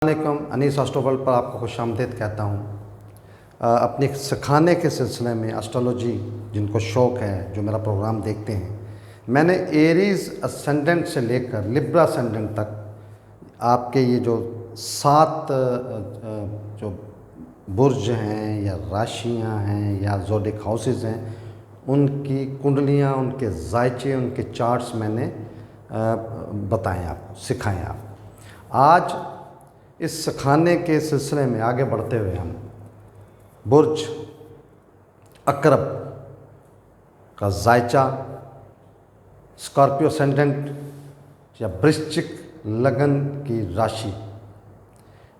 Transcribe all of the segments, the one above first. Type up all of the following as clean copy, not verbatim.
वालेकुम अनीस एस्ट्रोवर्ल्ड पर आपको खुशामदीद कहता हूँ। अपने सिखाने के सिलसिले में एस्ट्रोलॉजी जिनको शौक़ है, जो मेरा प्रोग्राम देखते हैं, मैंने एरीज़ असेंडेंट से लेकर लिब्रा असेंडेंट तक आपके ये जो 7 जो बुर्ज हैं या राशियाँ हैं या ज़ोडिक हाउसेस हैं, उनकी कुंडलियाँ, उनके जायचे, उनके चार्ट्स मैंने बताएं आपको, सिखाएं आपको। आज इस सिखाने के सिलसिले में आगे बढ़ते हुए हम बुर्ज अकरब का जायचा, स्कॉर्पियो असेंडेंट या वृश्चिक लगन की राशि,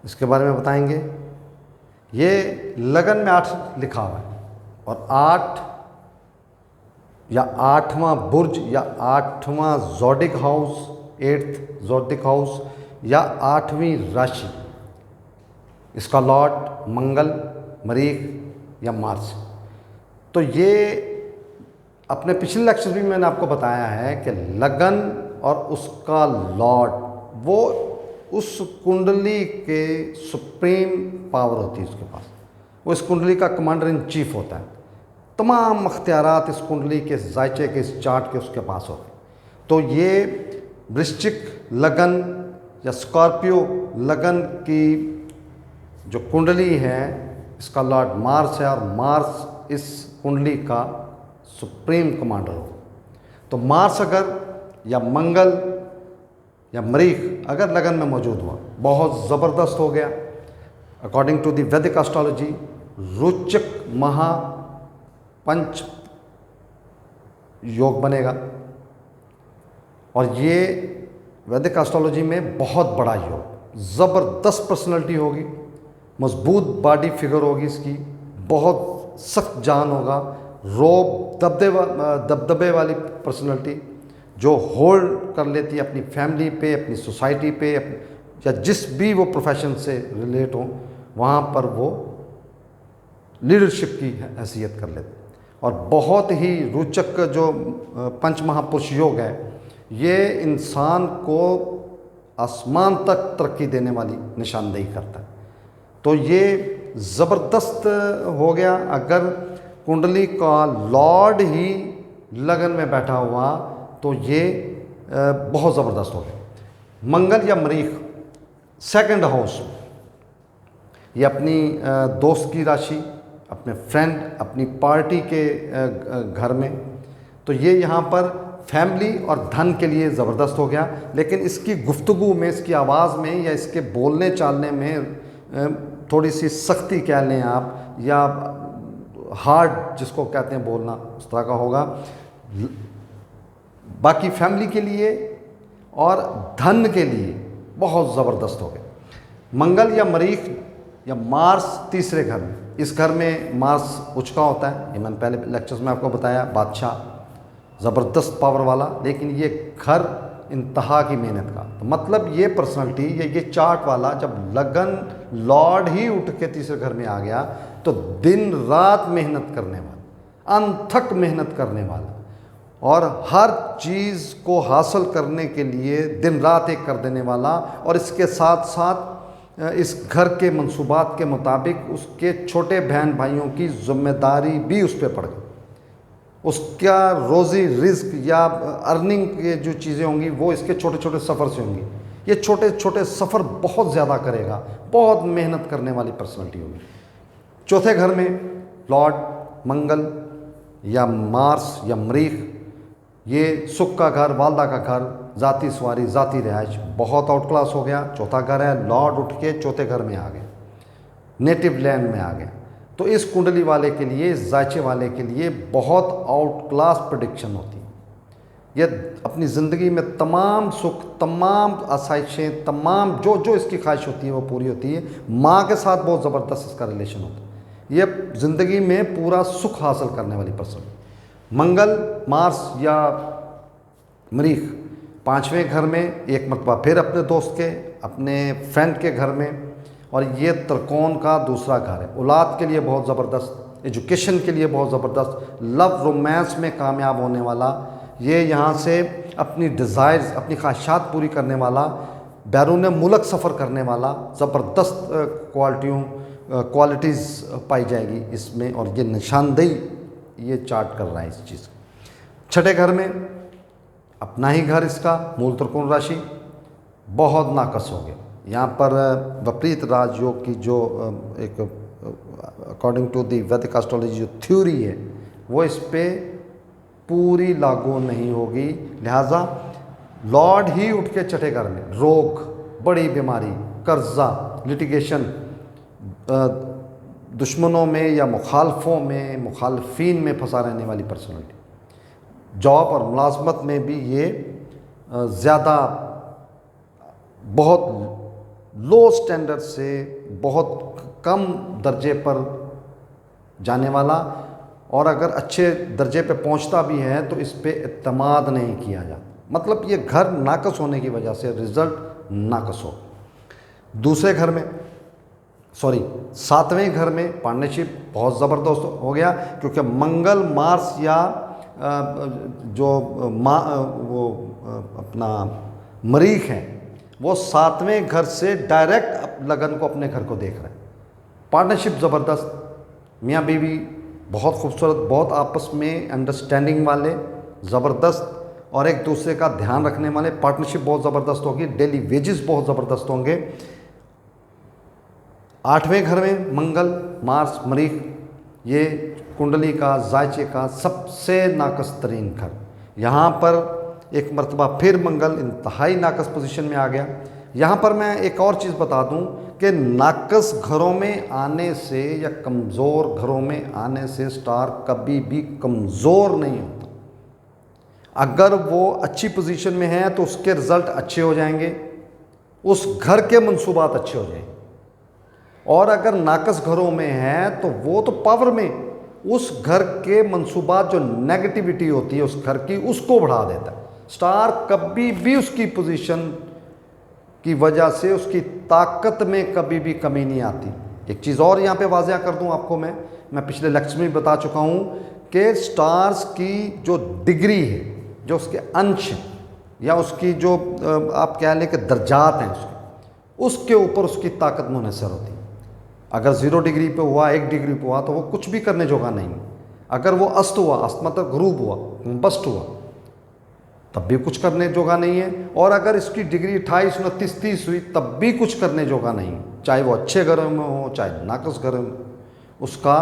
इसके बारे में बताएंगे। ये लगन में 8 लिखा हुआ है और 8 या 8वां बुर्ज या 8वां zodiac house, 8th zodiac house या 8वीं राशि, इसका लॉर्ड मंगल, मरीख या मार्स। तो ये अपने पिछले लेक्चर में मैंने आपको बताया है कि लगन और उसका लॉर्ड वो उस कुंडली के सुप्रीम पावर होती है उसके पास, वो इस कुंडली का कमांडर इन चीफ होता है। तमाम अख्तियारात इस कुंडली के जायचे के, इस चार्ट के उसके पास होते हैं। तो ये वृश्चिक लगन या स्कॉर्पियो लगन की जो कुंडली है, इसका लॉर्ड मार्स है और मार्स इस कुंडली का सुप्रीम कमांडर हो। तो मार्स अगर या मंगल या मरीख अगर लगन में मौजूद हुआ, बहुत ज़बरदस्त हो गया। अकॉर्डिंग टू द वैदिक एस्ट्रोलॉजी रुचक महा पंच योग बनेगा और ये वैदिक एस्ट्रोलॉजी में बहुत बड़ा योग, ज़बरदस्त पर्सनैलिटी होगी, मजबूत बॉडी फिगर होगी इसकी, बहुत सख्त जान होगा, रोब दबदबे वाली पर्सनैलिटी जो होल्ड कर लेती है अपनी फैमिली पे, अपनी सोसाइटी पे, या जिस भी वो प्रोफेशन से रिलेट हो वहाँ पर वो लीडरशिप की हैसियत कर लेते। और बहुत ही रोचक जो पंच महापुरुष योग है, ये इंसान को आसमान तक तरक्की देने वाली निशानदेही करता है। तो ये ज़बरदस्त हो गया। अगर कुंडली का लॉर्ड ही लगन में बैठा हुआ तो ये बहुत ज़बरदस्त हो गया। मंगल या मरीख सेकंड हाउस, ये अपनी दोस्त की राशि, अपने फ्रेंड, अपनी पार्टी के घर में, तो ये यहाँ पर फैमिली और धन के लिए ज़बरदस्त हो गया। लेकिन इसकी गुफ्तगू में, इसकी आवाज़ में या इसके बोलने चालने में थोड़ी सी सख्ती कह लें आप, या हार्ड जिसको कहते हैं बोलना, उस तरह का होगा। बाकी फैमिली के लिए और धन के लिए बहुत ज़बरदस्त हो गया। मंगल या मरीख या मार्स तीसरे घर में, इस घर में मार्स उचका होता है, ये मैंने पहले लेक्चर्स में आपको बताया, बादशाह, ज़बरदस्त पावर वाला। लेकिन ये घर इंतहा की मेहनत का, तो मतलब ये पर्सनालिटी या ये चार्ट वाला जब लगन लॉर्ड ही उठ के तीसरे घर में आ गया तो दिन रात मेहनत करने वाला, अनथक मेहनत करने वाला और हर चीज़ को हासिल करने के लिए दिन रात एक कर देने वाला, और इसके साथ साथ इस घर के मंसूबात के मुताबिक उसके छोटे बहन भाइयों की ज़िम्मेदारी भी उस पर पड़ गई। उसका रोज़ी रिस्क या अर्निंग के जो चीज़ें होंगी वो इसके छोटे छोटे सफ़र से होंगी। ये छोटे छोटे सफ़र बहुत ज़्यादा करेगा, बहुत मेहनत करने वाली पर्सनालिटी होगी। चौथे घर में लॉर्ड मंगल या मार्स या मरीख, ये सुख का घर, वालदा का घर, ज़ाती सवारी, ज़ाती रिहाइश, बहुत आउट क्लास हो गया। चौथा घर है, लॉर्ड उठ के चौथे घर में आ गया, नेटिव लैंड में आ गया। तो इस कुंडली वाले के लिए, इस जायचे वाले के लिए बहुत आउट क्लास प्रेडिक्शन होती है। यह अपनी ज़िंदगी में तमाम सुख, तमाम आसाइशें, तमाम जो जो इसकी ख्वाहिश होती है वो पूरी होती है। माँ के साथ बहुत ज़बरदस्त इसका रिलेशन होता है। यह ज़िंदगी में पूरा सुख हासिल करने वाली पर्सन। मंगल, मार्स या मरीख 5वें घर में, एक मरतबा फिर अपने दोस्त के, अपने फ्रेंड के घर में, और ये त्रिकोण का दूसरा घर है। औलाद के लिए बहुत ज़बरदस्त, एजुकेशन के लिए बहुत ज़बरदस्त, लव रोमांस में कामयाब होने वाला, ये यहाँ से अपनी डिज़ायर्स, अपनी ख्वाहिशात पूरी करने वाला, बैरून मुल्क सफ़र करने वाला ज़बरदस्त क्वालिटीज़ पाई जाएगी इसमें, और ये निशानदेही ये चार्ट कर रहा है इस चीज़। छठे घर में अपना ही घर, इसका मूल त्रिकोण राशि बहुत नाकस हो गया। यहाँ पर विपरीत राजयोग की जो एक अकॉर्डिंग टू दी वैदिक एस्ट्रोलॉजी जो थ्योरी है वो इस पे पूरी लागू नहीं होगी। लिहाजा लॉर्ड ही उठ के छठे घर में रोग, बड़ी बीमारी, कर्जा, लिटिगेशन, दुश्मनों में या मुखालफीन में फंसा रहने वाली पर्सनालिटी, जॉब और मुलाजमत में भी ये ज़्यादा बहुत लो स्टैंडर्ड से बहुत कम दर्जे पर जाने वाला, और अगर अच्छे दर्जे पे पहुंचता भी है तो इस पे इत्मीनान नहीं किया जाता। मतलब ये घर नाकस होने की वजह से रिज़ल्ट नाकस हो। दूसरे घर में सातवें घर में पार्टनरशिप बहुत ज़बरदस्त हो गया, क्योंकि मंगल, मार्स या वो अपना मरीख हैं वो सातवें घर से डायरेक्ट लगन को, अपने घर को देख रहे हैं। पार्टनरशिप ज़बरदस्त, मियाँ बीवी बहुत खूबसूरत, बहुत आपस में अंडरस्टैंडिंग वाले, ज़बरदस्त, और एक दूसरे का ध्यान रखने वाले। पार्टनरशिप बहुत ज़बरदस्त होगी, डेली वेजेस बहुत ज़बरदस्त होंगे। आठवें घर में मंगल, मार्स, मरीख, ये कुंडली का, जायचे का सबसे नाकस तरीन घर। यहाँ पर एक मरतबा फिर मंगल इंतहाई नाकस पोजीशन में आ गया। यहाँ पर मैं एक और चीज़ बता दूँ कि नाकस घरों में आने से या कमज़ोर घरों में आने से स्टार कभी भी कमज़ोर नहीं होता। अगर वो अच्छी पोजीशन में है तो उसके रिज़ल्ट अच्छे हो जाएंगे, उस घर के मंसूबात अच्छे हो जाएंगे। और अगर नाकस घरों में है तो वो तो पावर में उस घर के मंसूबात, जो नेगेटिविटी होती है उस घर की, उसको बढ़ा देता है। स्टार कभी भी उसकी पोजीशन की वजह से उसकी ताकत में कभी भी कमी नहीं आती। एक चीज़ और यहाँ पे वाज़िया कर दूँ आपको, मैं पिछले लेक्चर में बता चुका हूँ कि स्टार्स की जो डिग्री है, जो उसके अंश या उसकी जो आप कह लें कि दर्जात हैं उसके ऊपर उसकी ताकत मुनहसर होती है। अगर 0 डिग्री पे हुआ, 1 डिग्री पे हुआ तो वो कुछ भी करने जोगा नहीं। अगर वो अस्त हुआ, अस्त मतलब ग्रूब हुआ, बस्ट हुआ, तब भी कुछ करने जोगा नहीं है। और अगर इसकी डिग्री 28, 29, 30 हुई तब भी कुछ करने जोगा नहीं, चाहे वो अच्छे घरों में हो चाहे नाकस घरों में, उसका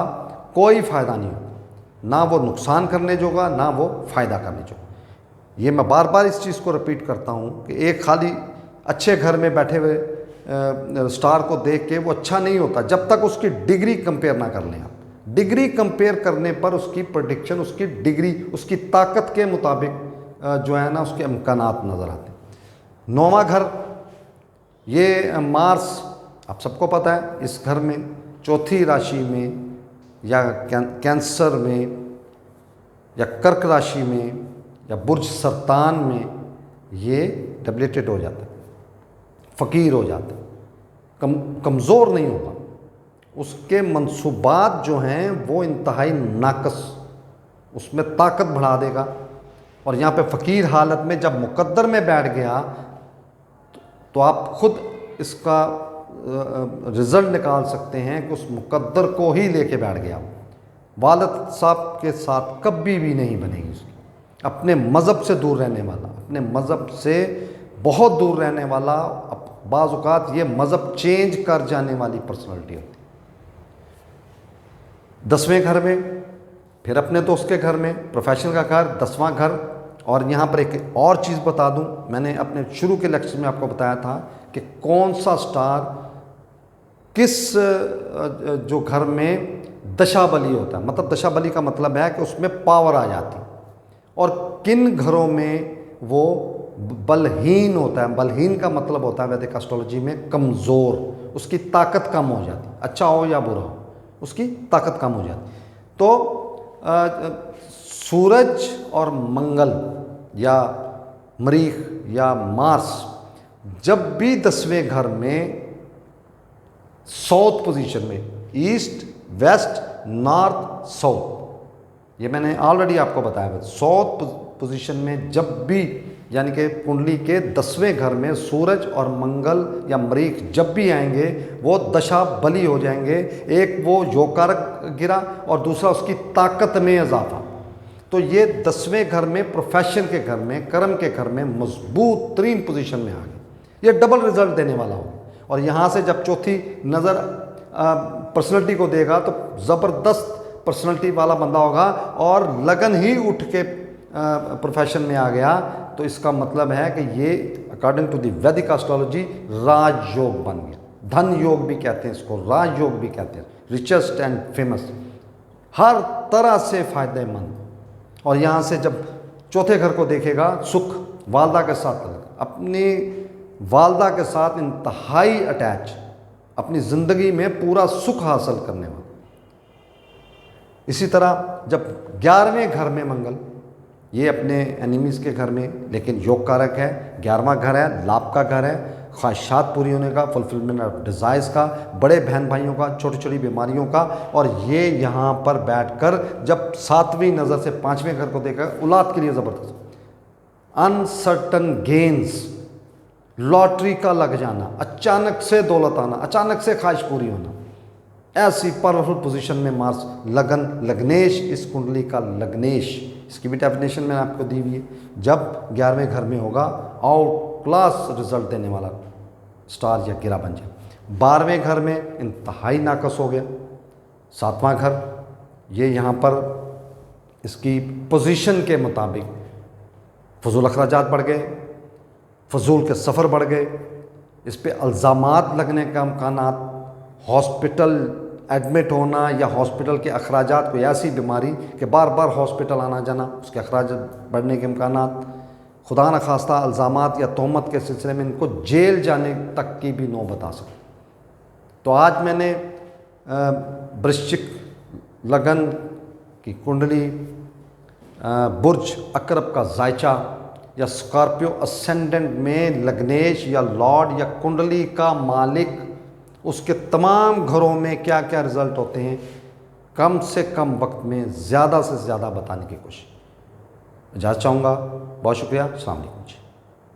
कोई फ़ायदा नहीं होगा। ना वो नुकसान करने जोगा, ना वो फ़ायदा करने जोगा। ये मैं बार बार इस चीज़ को रिपीट करता हूँ कि एक खाली अच्छे घर में बैठे हुए स्टार को देख के वो अच्छा नहीं होता जब तक उसकी डिग्री कंपेयर ना कर लें आप। डिग्री कंपेयर करने पर उसकी प्रेडिक्शन, उसकी डिग्री, उसकी ताकत के मुताबिक जो है ना उसके इम्कानात नज़र आते हैं। 9वां घर, ये मार्स, आप सबको पता है, इस घर में चौथी राशि में या कैंसर में या कर्क राशि में या बुर्ज सरतान में ये डेबिलिटेट हो जाता है, फ़कीर हो जाता है, कमज़ोर नहीं होता। उसके मंसूबात जो हैं वो इंतहाई नाकस, उसमें ताकत बढ़ा देगा। और यहाँ पे फ़कीर हालत में जब मुकद्दर में बैठ गया तो आप खुद इसका रिज़ल्ट निकाल सकते हैं कि उस मुकद्दर को ही लेके बैठ गया। वालिद साहब के साथ कभी भी नहीं बनेगी उसकी। अपने मज़हब से दूर रहने वाला, अपने मज़हब से बहुत दूर रहने वाला, बाज़ औक़ात ये मज़हब चेंज कर जाने वाली पर्सनालिटी होती है। 10वें घर में फिर अपने दोस्त के घर में, प्रोफेशन का घर, 10वां घर। और यहाँ पर एक और चीज़ बता दूँ, मैंने अपने शुरू के लेक्चर में आपको बताया था कि कौन सा स्टार किस जो घर में दशा बली होता है, मतलब दशा बली का मतलब है कि उसमें पावर आ जाती, और किन घरों में वो बलहीन होता है। बलहीन का मतलब होता है वैदिक एस्ट्रोलॉजी में कमज़ोर, उसकी ताकत कम हो जाती, अच्छा हो या बुरा हो, उसकी ताकत कम हो जाती। तो सूरज और मंगल या मरीख या मार्स जब भी 10वें घर में साउथ पोजीशन में, ईस्ट, वेस्ट, नॉर्थ, साउथ, ये मैंने ऑलरेडी आपको बताया है, साउथ पोजीशन में जब भी यानी कि कुंडली के 10वें घर में सूरज और मंगल या मरीख जब भी आएंगे वो दशा बली हो जाएंगे। एक वो योगकारक गिरा और दूसरा उसकी ताकत में इजाफा। तो ये 10वें घर में, प्रोफेशन के घर में, कर्म के घर में मजबूत तरीन पोजीशन में आ गए। ये डबल रिजल्ट देने वाला होगा। और यहाँ से जब चौथी नज़र पर्सनैलिटी को देगा तो ज़बरदस्त पर्सनैलिटी वाला बंदा होगा और लगन ही उठ के प्रोफेशन में आ गया। तो इसका मतलब है कि ये अकॉर्डिंग टू द वैदिक एस्ट्रोलॉजी राजयोग बन गया। धन योग भी कहते हैं इसको, राजयोग भी कहते हैं, रिचेस्ट एंड फेमस, हर तरह से फ़ायदेमंद। और यहाँ से जब चौथे घर को देखेगा, सुख, वालदा के साथ अपनी वालदा के साथ इंतहाई अटैच, अपनी ज़िंदगी में पूरा सुख हासिल करने वाला। इसी तरह जब 11वें घर में मंगल, ये अपने एनिमीज़ के घर में लेकिन योग कारक है, 11वां घर है, लाभ का घर है, ख्वाहिशात पूरी होने का, फुलफिलमेंट ऑफ डिज़ायर्स का, बड़े बहन भाइयों का, छोटी छोटी बीमारियों का। और ये यहाँ पर बैठकर जब 7वीं नज़र से 5वें घर को देखा, औलाद के लिए ज़बरदस्त, अनसर्टन गेन्स, लॉटरी का लग जाना, अचानक से दौलत आना, अचानक से ख्वाहिश पूरी होना, ऐसी पावरफुल पोजीशन में मार्स, लगन, लग्नेश, इस कुंडली का लग्नेश, इसकी भी डेफिनेशन मैंने आपको दी हुई है। जब 11वें घर में होगा आउट क्लास रिजल्ट देने वाला स्टार या गिरा बन जाए। 12वें घर में इंतहाई नाकस हो गया। 7वां घर, ये यहाँ पर इसकी पोजीशन के मुताबिक फजूल अखराजात बढ़ गए, फजूल के सफ़र बढ़ गए, इस पे अल्ज़ामात लगने का इम्कानात, हॉस्पिटल एडमिट होना या हॉस्पिटल के अखराजात, कोई ऐसी बीमारी कि बार बार हॉस्पिटल आना जाना, उसके अखराज बढ़ने के इम्कानात, खुदा न खास्ता अल्ज़ामात या तोहमत के सिलसिले में इनको जेल जाने तक की भी नौबत आ सकती। तो आज मैंने वृश्चिक लगन की कुंडली, बुर्ज अकरब का जायचा या स्कॉर्पियो असेंडेंट में लग्नेश या लॉर्ड या कुंडली का मालिक, उसके तमाम घरों में क्या क्या रिज़ल्ट होते हैं, कम से कम वक्त में ज़्यादा से ज़्यादा बताने की कोशिश। इजाज़त चाहूँगा। बहुत शुक्रिया। अस्सलाम वालेकुम।